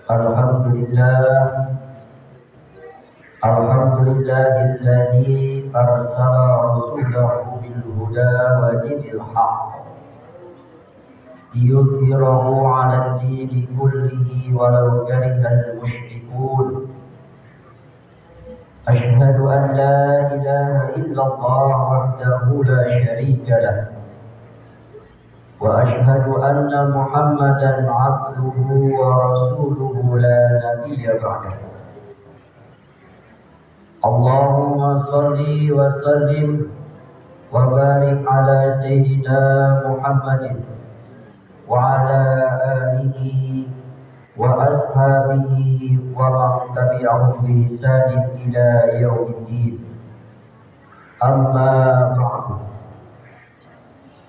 Alhamdulillah, alhamdulillahilladzi arsala rasulahu bil huda wa dinil haqq liyudhhirahu 'alad dini kullihi walau karihal musyrikun. Asyhadu an la ilaha illallah wahdahu la syarika lah wa asyhadu anna Muhammadan 'abduhu wa rasuluhu la nabiyya ba'dahu. Allahumma shalli wa sallim wa barik ala sayyidina Muhammadin wa ala alihi wa ashabihi wa man tabi'ahum bi ihsanin ila yaumiddin. Amma ba'du.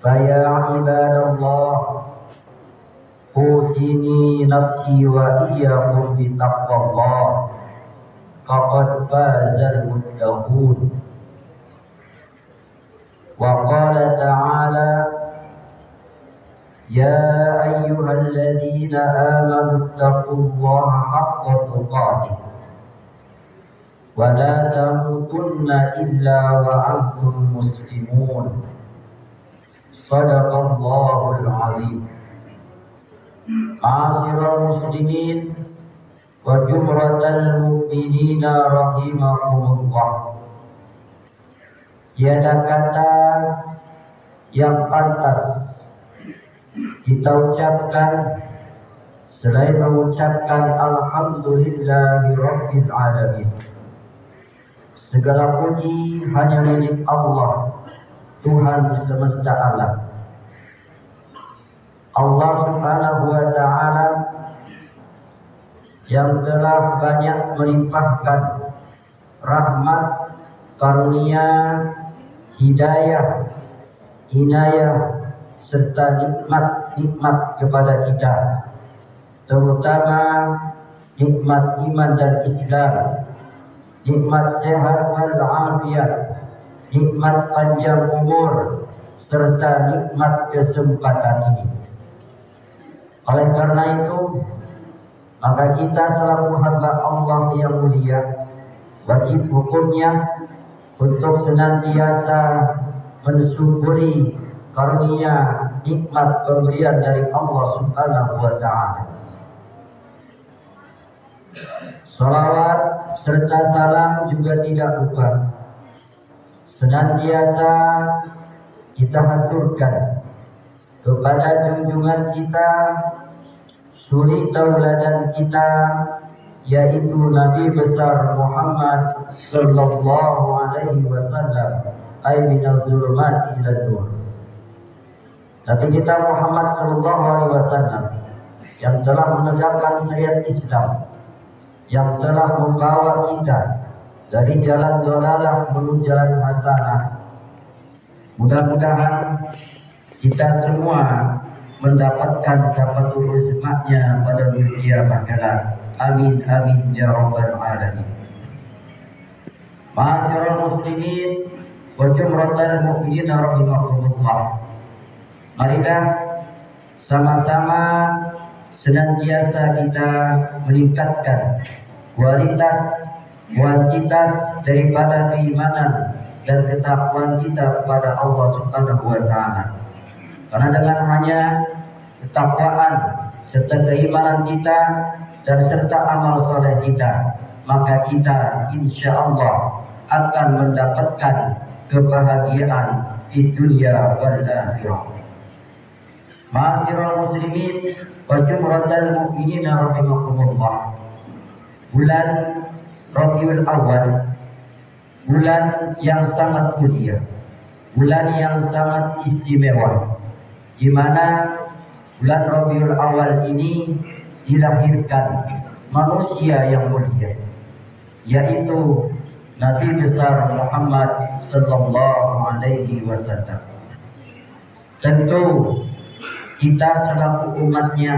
Faya ibadallah, usini nafsi wa iyyakum bi taqwallah, faqad fazal muttaqun. Wa qala ta'ala, ya ayyuhalladzina amanu taqullaha haqqa tuqatih wa la tamutunna illa wa antum muslimun. Sadaqallahul azim. Ma'asyiral muslimin wa jumratal mu'minina rahimakumullah. Tiada kata yang pantas kita ucapkan selain mengucapkan alhamdulillahi rabbil alamin. Segala puji hanya milik Allah, Tuhan semesta alam. Allah subhanahu wa ta'ala yang telah banyak melimpahkan rahmat, karunia, hidayah, inayah, serta nikmat-nikmat kepada kita, terutama nikmat iman dan Islam, nikmat sehat wal afiat, nikmat panjang umur, serta nikmat kesempatan ini. Oleh karena itu, maka kita selaku hamba Allah yang mulia, wajib hukumnya untuk senantiasa mensyukuri karunia nikmat pemberian dari Allah subhanahu wa ta'ala. Salawat serta salam juga tidak lupa senantiasa kita haturkan kepada junjungan kita, suri tauladan kita, yaitu Nabi besar Muhammad sallallahu alaihi wasallam, ay minaz zulumati ila nur. Nabi kita Muhammad sallallahu alaihi wasallam yang telah menegakkan syariat Islam, yang telah membawa kita dari jalan dhalalah menuju jalan hasanah. Mudah-mudahan kita semua mendapatkan syafatul uzmanya pada dunia akhirat. Amin amin ya rabbal alamin. Ma'asyiral muslimin wa jumratal mu'minina rahimakumullah. Marilah sama-sama senantiasa kita meningkatkan kualitas, kuantitas daripada keimanan dan ketakwaan kita kepada Allah subhanahu wa ta'ala. Karena dengan hanya ketakwaan serta keimanan kita dan serta amal soleh kita, maka kita insya Allah akan mendapatkan kebahagiaan di dunia wal akhirah. Ma'asyiral muslimin wa jumratal mu'minina rahimakumullah. Bulan Rabiul Awal, bulan yang sangat mulia, bulan yang sangat istimewa, di mana bulan Rabiul Awal ini dilahirkan manusia yang mulia, yaitu Nabi besar Muhammad sallallahu alaihi wasallam. Tentu kita selaku umatnya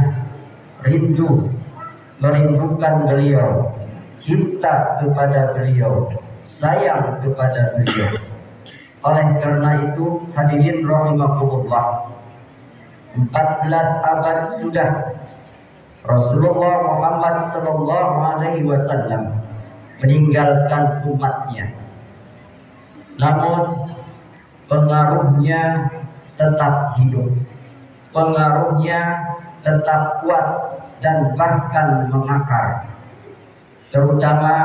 merindukan beliau, cinta kepada beliau, sayang kepada beliau. Oleh karena itu, hadirin rahimakumullah, 14 abad sudah Rasulullah Muhammad Sallallahu Alaihi Wasallam meninggalkan umatnya, namun pengaruhnya tetap hidup, pengaruhnya tetap kuat dan bahkan mengakar, terutama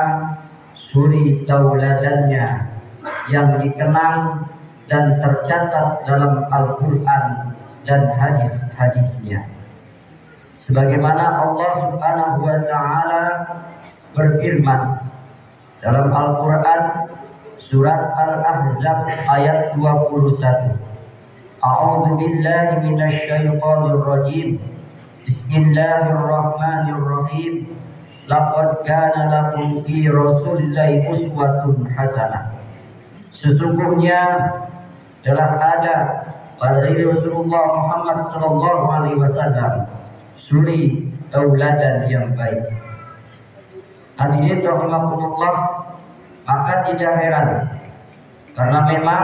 suri tauladannya yang dikenang dan tercatat dalam Al-Quran dan hadis-hadisnya. Sebagaimana Allah Subhanahu wa Ta'ala berfirman dalam Al-Quran surat Al-Ahzab ayat 21. A'udzu billahi minasy syaithanir rajim. Bismillahirrahmanirrahim. Laqad kana lakum fi Rasulillahi uswatun hasanah. Sesungguhnya telah ada pada Rasulullah Muhammad sallallahu alaihi wasallam suri tauladan yang baik. Hadirin rahimakumullah, maka tidak heran karena memang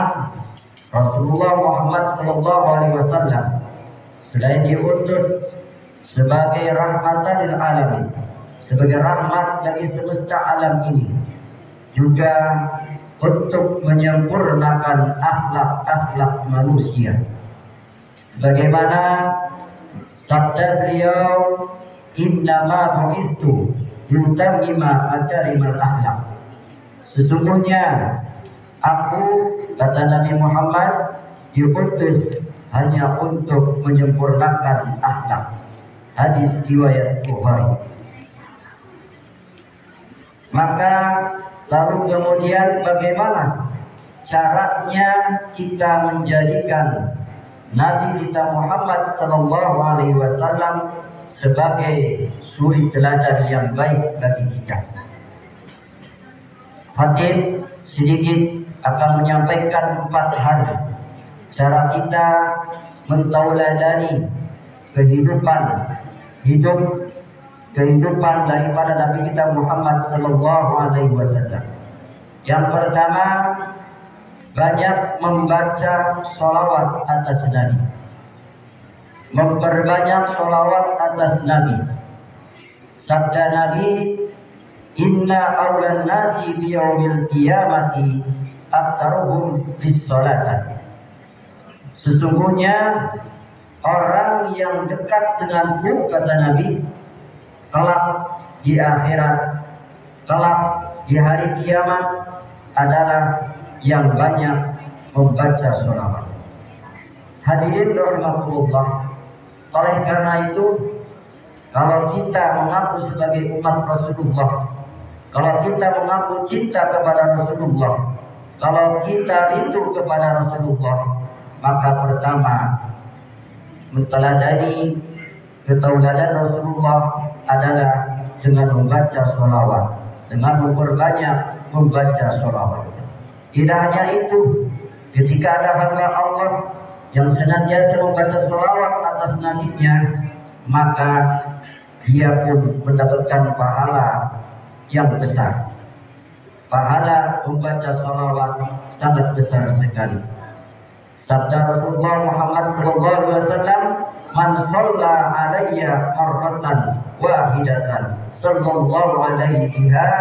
Rasulullah Muhammad sallallahu alaihi wasallam selain diutus sebagai rahmatan lil alamin, sebagai rahmat bagi semesta alam ini, juga untuk menyempurnakan akhlak-akhlak manusia. Sebagaimana sabda beliau, innama bu'ithu litammima makarimal akhlak. Sesungguhnya aku, kata Nabi Muhammad, diutus hanya untuk menyempurnakan akhlak. Hadis riwayat Bukhari. Maka lalu kemudian bagaimana caranya kita menjadikan Nabi kita Muhammad sallallahu alaihi wasallam sebagai suri teladan yang baik bagi kita? Khatib sedikit akan menyampaikan 4 hal cara kita mentauladani kehidupan daripada Nabi kita Muhammad sallallahu alaihi wasallam. Yang pertama, banyak membaca sholawat atas Nabi, memperbanyak sholawat atas Nabi. Sabda Nabi, inna awlan nasi biyaumil qiyamati aksaruhum bis-sholatan. Sesungguhnya orang yang dekat denganku, kata Nabi, kelak di akhirat, kelak di hari kiamat adalah yang banyak membaca sholawat. Hadirin rahimakumullah, oleh karena itu, kalau kita mengaku sebagai umat Rasulullah, kalau kita mengaku cinta kepada Rasulullah, kalau kita rindu kepada Rasulullah, maka pertama menteladani ketauladan Rasulullah adalah dengan membaca sholawat, dengan memperbanyak membaca sholawat. Tidak hanya itu, ketika ada hamba Allah yang senantiasa membaca sholawat atas nabinya, maka dia pun mendapatkan pahala yang besar. Pahala membaca sholawat sangat besar sekali. Sabda Rasulullah Muhammad SAW, man shalla alayya marratan wahidatan sallallahu alaihi biha,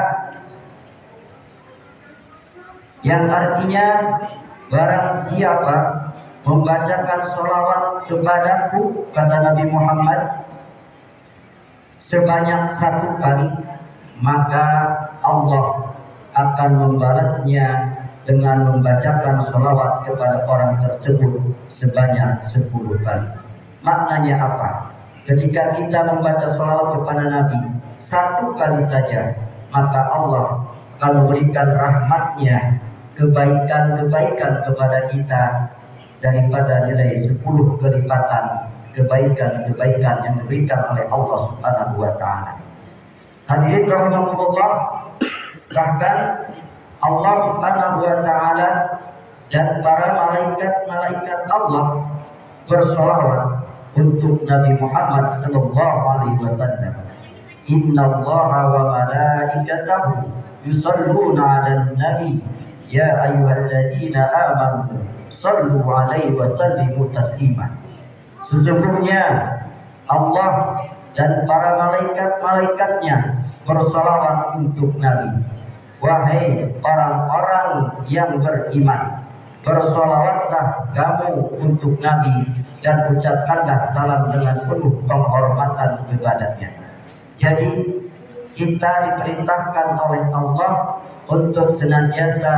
yang artinya barang siapa membacakan sholawat kepadaku, kata Nabi Muhammad, sebanyak 1 kali, maka Allah akan membalasnya dengan membacakan sholawat kepada orang tersebut sebanyak 10 kali. Maknanya apa? Ketika kita membaca sholawat kepada Nabi 1 kali saja, maka Allah akan memberikan rahmatnya, kebaikan-kebaikan kepada kita daripada nilai 10 kelipatan kebaikan-kebaikan yang diberikan oleh Allah Subhanahu wa Ta'ala. Hadirin rahimakumullah, bahkan Allah Subhanahu wa Ta'ala dan para malaikat-malaikat Allah bersolawat untuk Nabi Muhammad sallallahu alaihi wasallam. Innallaha wa malaikatahu yusalluna 'alan nabi ya ayyuhalladzina amanu sallu 'alaihi wa sallimu taslima. Sesungguhnya Allah dan para malaikat-malaikatnya bersolawat untuk Nabi. Wahai orang-orang yang beriman, bersolawatlah kamu untuk Nabi dan ucapkanlah salam dengan penuh penghormatan kepadanya. Jadi kita diperintahkan oleh Allah untuk senantiasa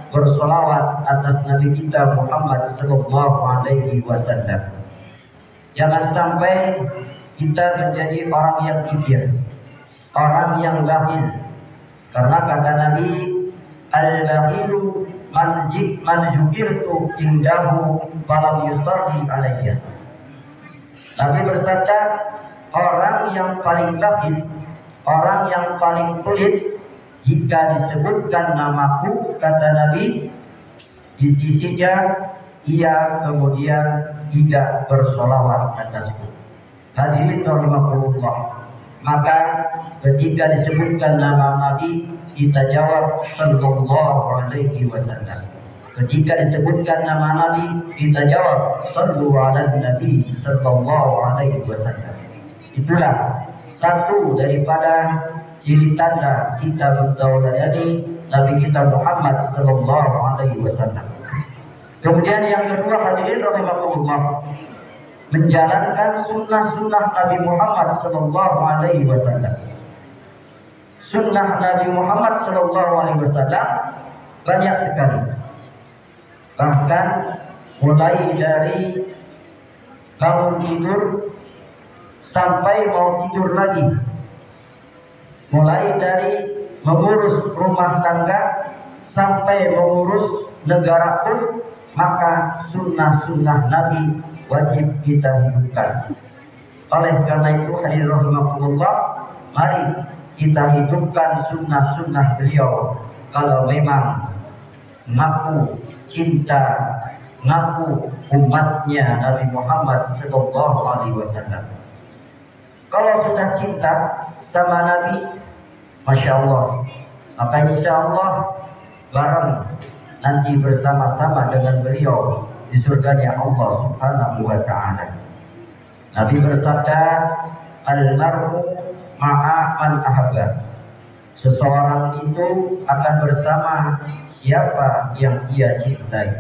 bersolawat atas Nabi kita Muhammad sallallahu alaihi wasallam. Jangan sampai kita menjadi orang yang kikir, orang yang bakhil. Karena kata Nabi, al-bakhilu man zukirtu indahu falam yusalli alayya. Nabi bersabda, orang yang paling bakhil, orang yang paling pelit, jika disebutkan namaku, kata Nabi, di sisinya ia kemudian tidak bersolawat atasku. Hadirin rahimakumullah. Maka ketika disebutkan nama Nabi, kita jawab sallallahu alaihi wasallam. Ketika disebutkan nama Nabi, kita jawab sallu ala Nabi sallallahu alaihi wasallam. Itulah satu daripada ciri tanda kita mentauladani Nabi kita Muhammad sallallahu alaihi wasallam. Kemudian yang kedua, hadirin rahimakumullah, menjalankan sunnah-sunnah Nabi Muhammad sallallahu alaihi wasallam. Sunnah Nabi Muhammad sallallahu alaihi wasallam banyak sekali. Bahkan mulai dari bangun tidur sampai mau tidur lagi. Mulai dari mengurus rumah tangga sampai mengurus negara pun, maka sunnah-sunnah Nabi wajib kita hidupkan. Oleh karena itu, hadirin rahimakumullah, mari kita hidupkan sunnah-sunnah beliau. Kalau memang ngaku cinta, ngaku umatnya Nabi Muhammad sallallahu alaihi wasallam. Kalau sudah cinta sama Nabi, Masya Allah, maka insya Allah bareng nanti bersama-sama dengan beliau di surganya Allah subhanahu wa ta'ala. Nabi bersabda, al-mar'u ma'a man ahabba. Seseorang itu akan bersama siapa yang ia cintai.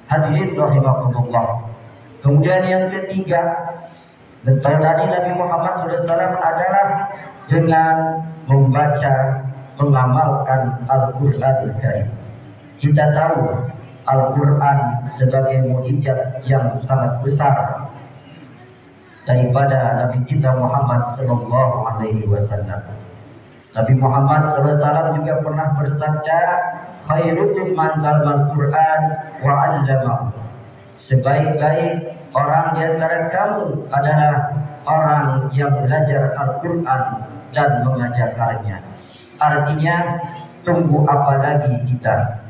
Hadirin rahimakumullah. Kemudian yang ketiga, mentauladani Nabi Muhammad SAW adalah dengan membaca, mengamalkan Al-Quranul Karim. Kita tahu Al-Quran sebagai mukjizat yang sangat besar daripada Nabi kita Muhammad sallallahu alaihi wasallam. Nabi Muhammad SAW juga pernah bersabda, khairukum man talal Quran wa 'allamahu. Sebaik-baik orang di antara kamu adalah orang yang belajar Al-Quran dan mengajarkannya. Artinya, tunggu apa lagi kita?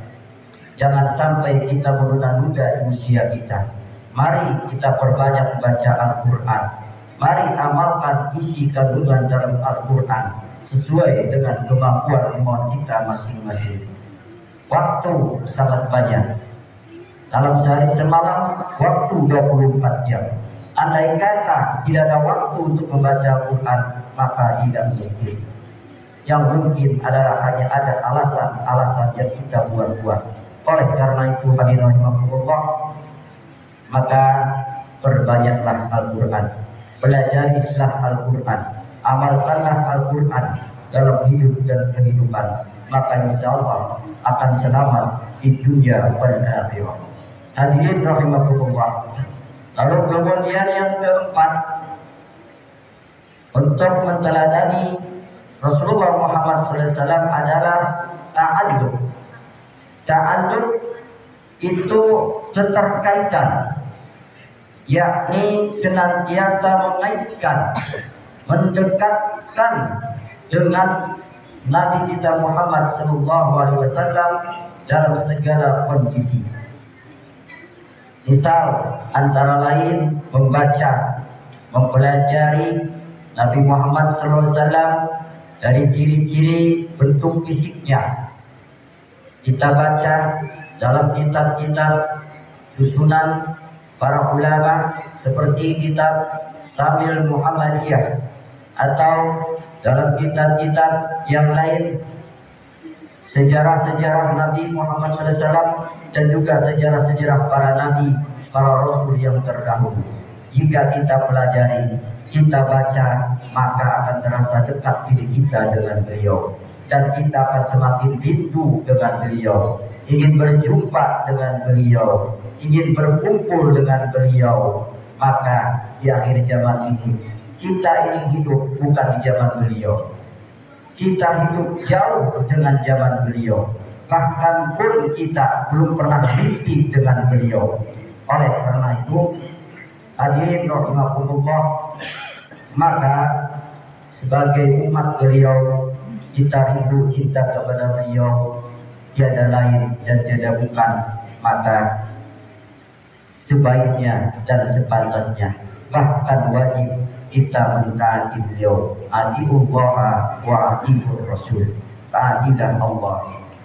Jangan sampai kita menunda-nunda usia kita. Mari kita perbanyak baca Al-Quran. Mari amalkan isi kandungan dalam Al-Quran sesuai dengan kemampuan iman kita masing-masing. Waktu sangat banyak. Dalam sehari semalam, waktu 24 jam. Andai kata tidak ada waktu untuk membaca Al-Quran, maka tidak mungkin. Yang mungkin adalah hanya ada alasan-alasan yang kita buat-buat. Oleh karena itu, hadirin rahimakumullah, maka perbanyaklah Al-Quran, pelajarilah Al-Quran, amalkanlah Al-Quran dalam hidup dan kehidupan, maka insya Allah akan selamat di dunia wal akhirah. Hadirin rahimakumullah. Lalu kemudian yang keempat, untuk menteladani Rasulullah Muhammad SAW adalah ta'allum. Ta'allum itu keterkaitan, yakni senantiasa mengaitkan, mendekatkan dengan Nabi kita Muhammad SAW dalam segala kondisi. Misal antara lain membaca, mempelajari Nabi Muhammad SAW dari ciri-ciri bentuk fisiknya. Kita baca dalam kitab-kitab susunan para ulama seperti kitab Samil Muhammadiyah atau dalam kitab-kitab yang lain, sejarah-sejarah Nabi Muhammad SAW dan juga sejarah-sejarah para nabi, para rasul yang terdahulu. Jika kita pelajari, kita baca, maka akan terasa dekat diri kita dengan beliau, dan kita akan semakin rindu dengan beliau, ingin berjumpa dengan beliau, ingin berkumpul dengan beliau. Maka di akhir zaman ini kita ingin hidup bukan di zaman beliau, kita hidup jauh dengan zaman beliau, bahkan pun kita belum pernah mimpi dengan beliau. Oleh karena itu, hadirin rahimakumullah, maka sebagai umat beliau, kita rindu cinta kepada beliau, tiada lain dan tiada bukan. Maka sebaiknya dan sepantasnya, bahkan wajib kita mentaati beliau. Atiullah wa atiur Rasul. Taatilah Allah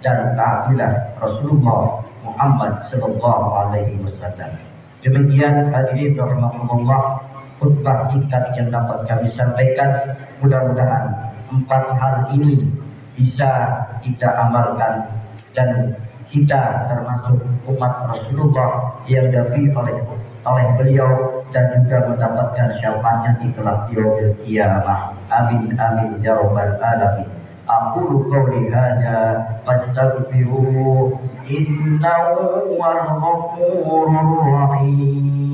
dan taatilah Rasulullah Muhammad sallallahu alaihi wasallam. Demikian hadirin rahimakumullah, khutbah singkat yang dapat kami sampaikan. Mudah-mudahan 4 hal ini bisa kita amalkan dan kita termasuk umat Rasulullah yang dipilih oleh beliau dan juga mendapatkan syafaatnya di kelak yaumil qiyamah. Amin amin ya rabbal alamin. Aqulu qawli hadza fastaghfiruhu innahu huwal ghafurur rahim.